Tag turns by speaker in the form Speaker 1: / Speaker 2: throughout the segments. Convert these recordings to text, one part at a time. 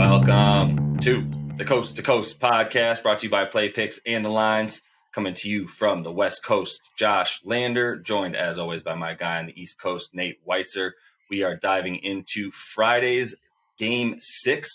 Speaker 1: Welcome to the Coast to Coast podcast, brought to you by Play Picks and the Lines. Coming to you from the West Coast, Josh Lander, joined as always by my guy on the East Coast, Nate Weitzer. We are diving into Friday's Game 6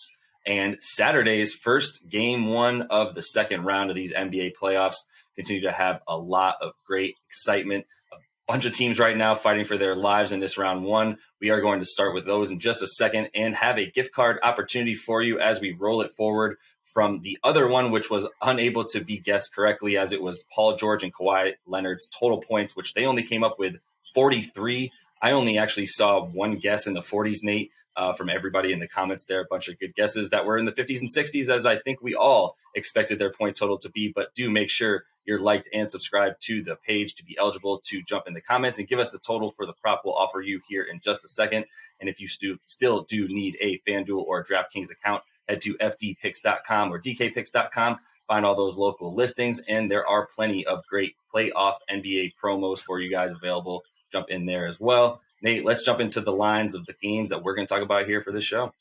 Speaker 1: and Saturday's first Game 1 of the second round of these NBA playoffs. Continue to have a lot of great excitement. A bunch of teams right now fighting for their lives in this round 1. We are going to start with those in just a second and have a gift card opportunity for you as we roll it forward from the other one, which was unable to be guessed correctly, as it was Paul George and Kawhi Leonard's total points, which they only came up with 43. I only actually saw one guess in the 40s, Nate, from everybody in the comments there. A bunch of good guesses that were in the 50s and 60s, as I think we all expected their point total to be. But do make sure you're liked and subscribed to the page to be eligible to jump in the comments and give us the total for the prop we'll offer you here in just a second. And if you still do need a FanDuel or DraftKings account, head to fdpicks.com or dkpicks.com. Find all those local listings, and there are plenty of great playoff NBA promos for you guys available. Jump in there as well. Nate, let's jump into the lines of the games that we're going to talk about here for this show.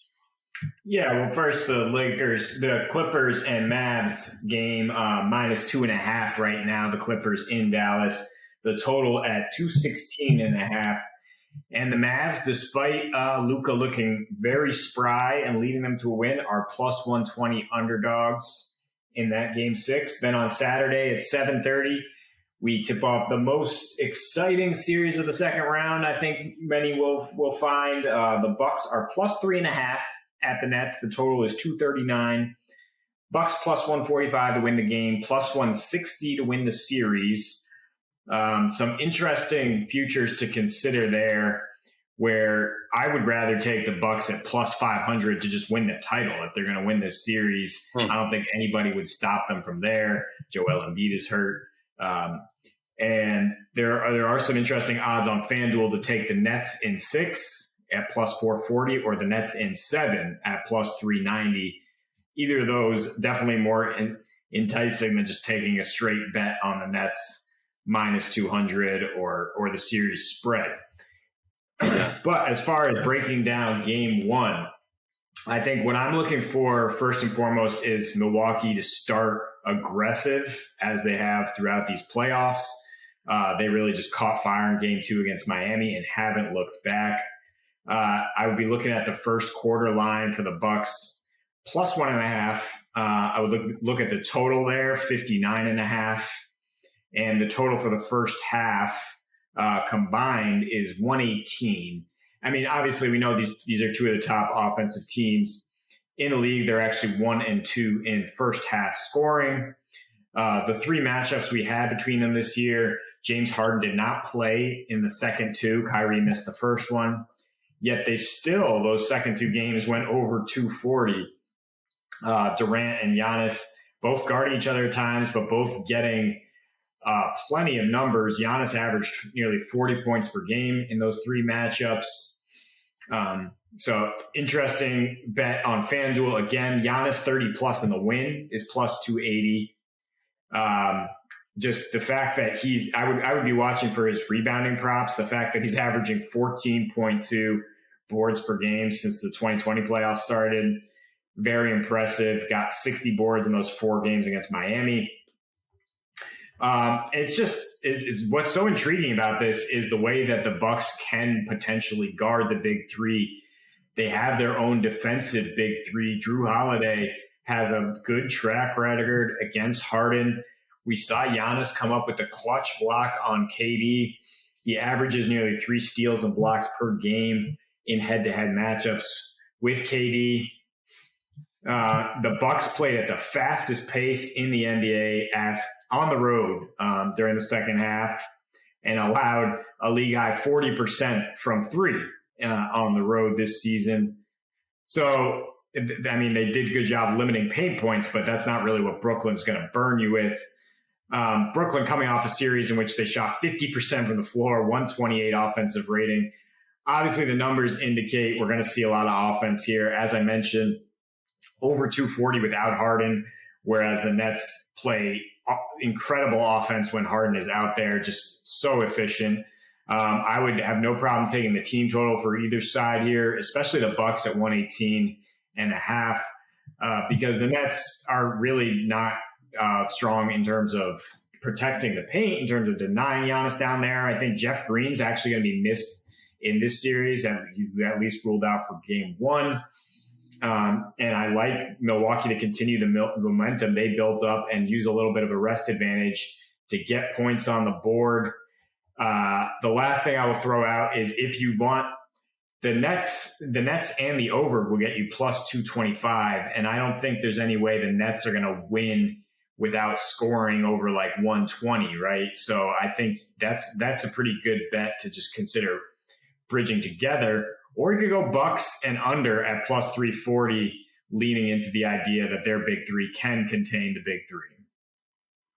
Speaker 2: Yeah, well, first the Clippers and Mavs game, minus 2.5 right now. The Clippers in Dallas, the total at 216.5. And the Mavs, despite Luka looking very spry and leading them to a win, are plus 120 underdogs in that Game 6. Then on Saturday at 7:30, we tip off the most exciting series of the second round. I think many will find the Bucks are plus 3.5 at the Nets. The total is 239. Bucks plus 145 to win the game, plus 160 to win the series. Some interesting futures to consider there, where I would rather take the Bucks at plus 500 to just win the title if they're going to win this series. I don't think anybody would stop them from there. Joel Embiid is hurt. And there are some interesting odds on FanDuel to take the Nets in 6 at plus 440 or the Nets in 7 at plus 390. Either of those definitely more enticing than just taking a straight bet on the Nets minus 200 or the series spread. But as far as breaking down Game 1, I think what I'm looking for first and foremost is Milwaukee to start aggressive as they have throughout these playoffs. They really just caught fire in Game 2 against Miami and haven't looked back. I would be looking at the first quarter line for the Bucks plus 1.5. I would look at the total there, 59.5. And the total for the first half combined is 118. I mean, obviously, we know these are two of the top offensive teams in the league. They're actually 1 and 2 in first half scoring. The three matchups we had between them this year, James Harden did not play in the second two. Kyrie missed the first one. Yet those second two games went over 240. Durant and Giannis both guarding each other at times, but both getting plenty of numbers. Giannis averaged nearly 40 points per game in those three matchups. So interesting bet on FanDuel. Again, Giannis 30 plus in the win is plus 280. Just the fact that I would be watching for his rebounding props. The fact that he's averaging 14.2 boards per game since the 2020 playoffs started. Very impressive. Got 60 boards in those 4 games against Miami. It's what's so intriguing about this is the way that the Bucks can potentially guard the big three. They have their own defensive big three. Drew Holiday has a good track record against Harden. We saw Giannis come up with the clutch block on KD. He averages nearly 3 steals and blocks per game in head-to-head matchups with KD. The Bucks played at the fastest pace in the NBA on the road during the second half and allowed a league high 40% from 3 on the road this season. So, I mean, they did a good job limiting paint points, but that's not really what Brooklyn's going to burn you with. Brooklyn coming off a series in which they shot 50% from the floor, 128 offensive rating. Obviously, the numbers indicate we're going to see a lot of offense here. As I mentioned, over 240 without Harden, whereas the Nets play incredible offense when Harden is out there, just so efficient. I would have no problem taking the team total for either side here, especially the Bucks at 118.5. because the Nets are really not strong in terms of protecting the paint, in terms of denying Giannis down there. I think Jeff Green's actually going to be missed in this series, and he's at least ruled out for game one. And I like Milwaukee to continue the momentum they built up and use a little bit of a rest advantage to get points on the board. The last thing I will throw out is if you want the Nets and the over will get you plus 225. And I don't think there's any way the Nets are going to win without scoring over like 120, right? So I think that's a pretty good bet to just consider bridging together. Or you could go Bucks and under at plus 340, leaning into the idea that their big three can contain the big three.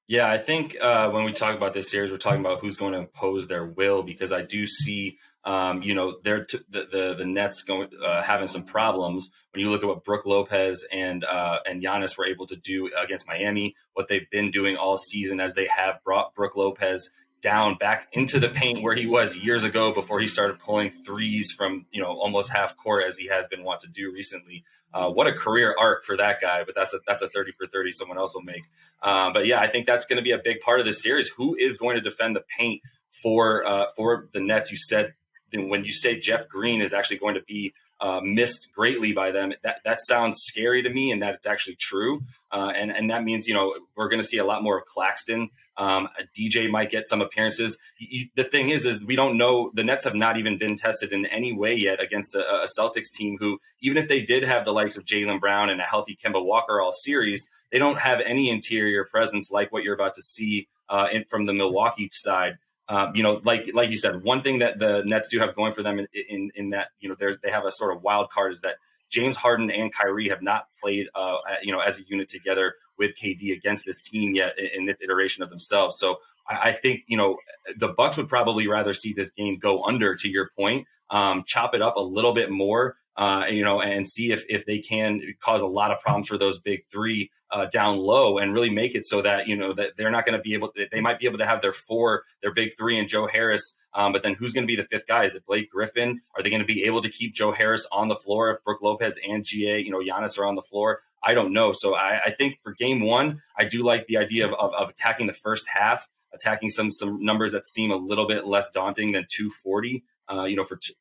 Speaker 1: Yeah, I think when we talk about this series, we're talking about who's going to impose their will, because I do see, the Nets going having some problems. When you look at what Brook Lopez and Giannis were able to do against Miami, what they've been doing all season as they have brought Brook Lopez down back into the paint where he was years ago before he started pulling threes from, almost half court as he has been wont to do recently. What a career arc for that guy, but that's a 30 for 30 someone else will make. But yeah, I think that's going to be a big part of this series. Who is going to defend the paint for the Nets? You said when you say Jeff Green is actually going to be missed greatly by them, that sounds scary to me, and that it's actually true. And that means, we're going to see a lot more of Claxton. DJ might get some appearances. The thing is we don't know. The Nets have not even been tested in any way yet against a Celtics team who, even if they did have the likes of Jaylen Brown and a healthy Kemba Walker all series, they don't have any interior presence like what you're about to see from the Milwaukee side. Like you said, one thing that the Nets do have going for them in that, they have a sort of wild card is that James Harden and Kyrie have not played, as a unit together with KD against this team yet in this iteration of themselves. So I think, the Bucks would probably rather see this game go under, to your point, chop it up a little bit more, and see if they can cause a lot of problems for those big three down low and really make it so that, that they're not going to be able to, they might be able to have their big three and Joe Harris. But then who's going to be the fifth guy? Is it Blake Griffin? Are they going to be able to keep Joe Harris on the floor if Brook Lopez and Giannis are on the floor? I don't know. So I think for game one, I do like the idea of attacking the first half, attacking some numbers that seem a little bit less daunting than 240,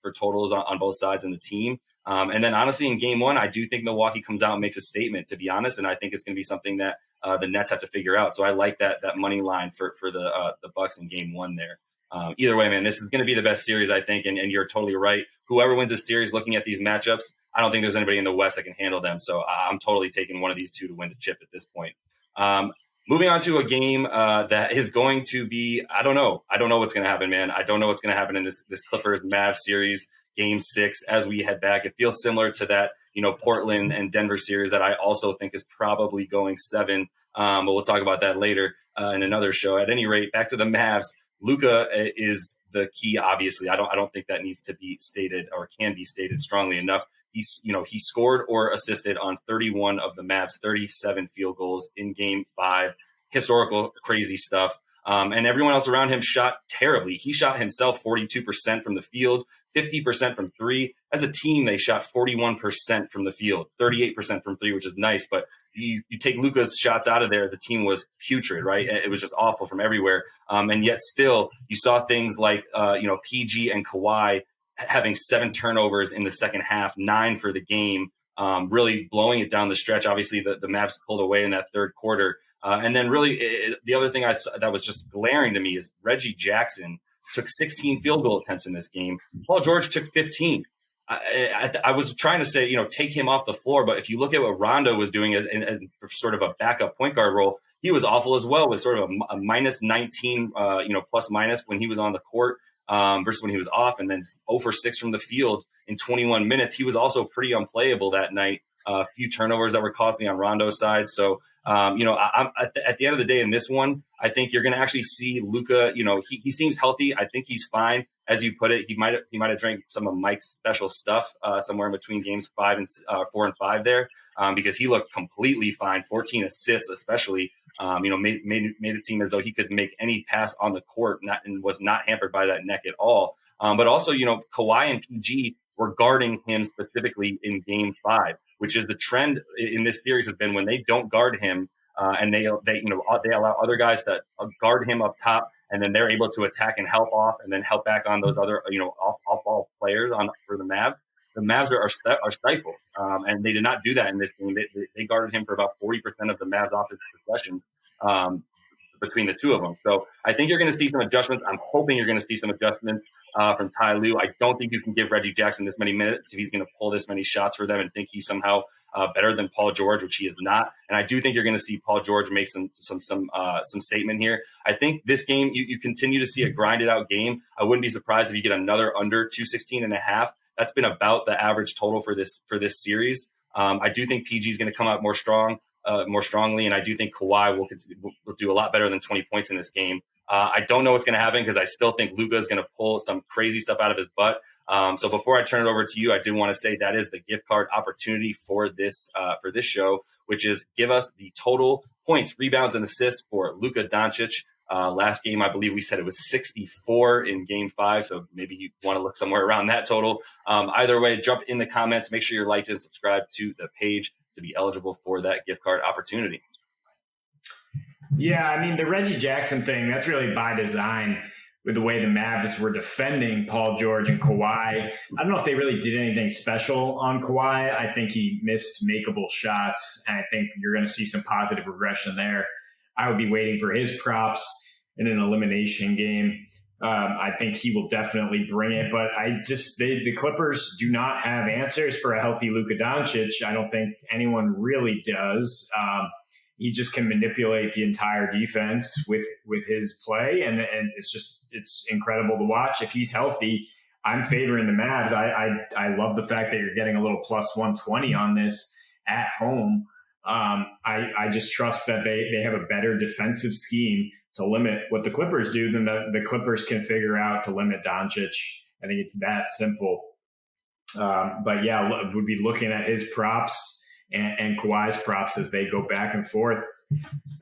Speaker 1: for totals on both sides in the team. And then honestly, in game one, I do think Milwaukee comes out and makes a statement, to be honest. And I think it's going to be something that the Nets have to figure out. So I like that money line for the Bucks in game one there. Either way, man, this is going to be the best series, I think. And you're totally right. Whoever wins this series, looking at these matchups, I don't think there's anybody in the West that can handle them. So I'm totally taking one of these two to win the chip at this point. Moving on to a game that is going to be, I don't know what's going to happen, man. I don't know what's going to happen in this Clippers-Mavs series, game 6, as we head back. It feels similar to that, Portland and Denver series that I also think is probably going 7. But we'll talk about that later in another show. At any rate, back to the Mavs. Luka is the key, obviously. I don't think that needs to be stated or can be stated strongly enough. He scored or assisted on 31 of the Mavs' 37 field goals in game 5. Historical, crazy stuff. And everyone else around him shot terribly. He shot himself 42% from the field, 50% from 3. As a team, they shot 41% from the field, 38% from 3, which is nice. But you take Luka's shots out of there, the team was putrid, right? It was just awful from everywhere. And yet still, you saw things like, PG and Kawhi having 7 turnovers in the second half, 9 for the game, really blowing it down the stretch. Obviously, the Mavs pulled away in that third quarter. And then really the other thing that was just glaring to me is Reggie Jackson took 16 field goal attempts in this game. Paul George took 15. I was trying to say, take him off the floor. But if you look at what Rondo was doing as sort of a backup point guard role, he was awful as well, with sort of a minus 19, plus minus when he was on the court versus when he was off. And then 0 for 6 from the field in 21 minutes. He was also pretty unplayable that night. A few turnovers that were costing on Rondo's side. So, at the end of the day in this one, I think you're going to actually see Luka. He seems healthy. I think he's fine, as you put it. He might have drank some of Mike's special stuff somewhere in between games 4 and 5 there, because he looked completely fine. 14 assists, especially. Made it seem as though he could make any pass on the court, and was not hampered by that neck at all. But also, Kawhi and PG were guarding him specifically in game 5. which is the trend in this series has been when they don't guard him and they allow other guys to guard him up top, and then they're able to attack and help off, and then help back on those other off ball players for the Mavs. The Mavs are stifled, and they did not do that in this game. They guarded him for about 40% of the Mavs' offensive possessions between the two of them. So I think you're going to see some adjustments. I'm hoping you're going to see some adjustments from Ty Lue. I don't think you can give Reggie Jackson this many minutes if he's going to pull this many shots for them and think he's somehow better than Paul George, which he is not. And I do think you're going to see Paul George make some statement here. I think this game, you continue to see a grinded out game. I wouldn't be surprised if you get another under 216.5. That's been about the average total for this series. I do think PG is going to come out more strongly, and I do think Kawhi will do a lot better than 20 points in this game. I don't know what's going to happen because I still think Luka is going to pull some crazy stuff out of his butt. So before I turn it over to you, I did want to say that is the gift card opportunity for this show, which is give us the total points, rebounds, and assists for Luka Doncic. Last game, I believe we said it was 64 in Game 5, so maybe you want to look somewhere around that total. Either way, jump in the comments. Make sure you're liked and subscribed to the page to be eligible for that gift card opportunity.
Speaker 2: Yeah, I mean, the Reggie Jackson thing, that's really by design with the way the Mavs were defending Paul George and Kawhi. I don't know if they really did anything special on Kawhi. I think he missed makeable shots, and I think you're going to see some positive regression there. I would be waiting for his props in an elimination game. I think he will definitely bring it, but the Clippers do not have answers for a healthy Luka Doncic. I don't think anyone really does. He just can manipulate the entire defense with his play, and it's incredible to watch. If he's healthy, I'm favoring the Mavs. I love the fact that you're getting a little plus 120 on this at home. I just trust that they have a better defensive scheme to limit what the Clippers do than the Clippers can figure out to limit Doncic. I think it's that simple. But yeah, would be looking at his props and Kawhi's props as they go back and forth.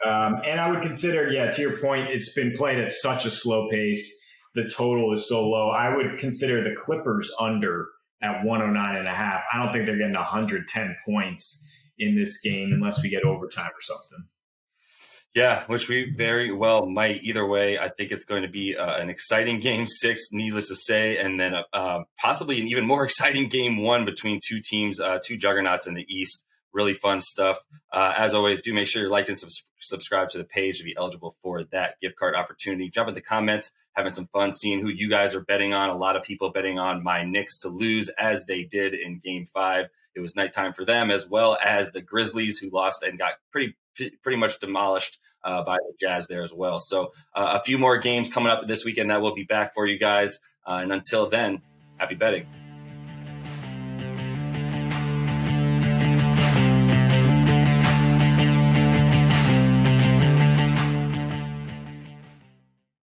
Speaker 2: And I would consider, to your point, it's been played at such a slow pace. The total is so low. I would consider the Clippers under at 109.5. I don't think they're getting 110 points in this game unless we get overtime or something.
Speaker 1: Yeah, which we very well might. Either way, I think it's going to be an exciting Game 6, needless to say, and then possibly an even more exciting Game 1 between two teams, two juggernauts in the East. Really fun stuff. As always, do make sure you like and subscribe to the page to be eligible for that gift card opportunity. Jump in the comments, having some fun, seeing who you guys are betting on. A lot of people betting on my Knicks to lose as they did in Game 5. It was nighttime for them, as well as the Grizzlies, who lost and got pretty much demolished by the Jazz there as well. So a few more games coming up this weekend that will be back for you guys. And until then, happy betting.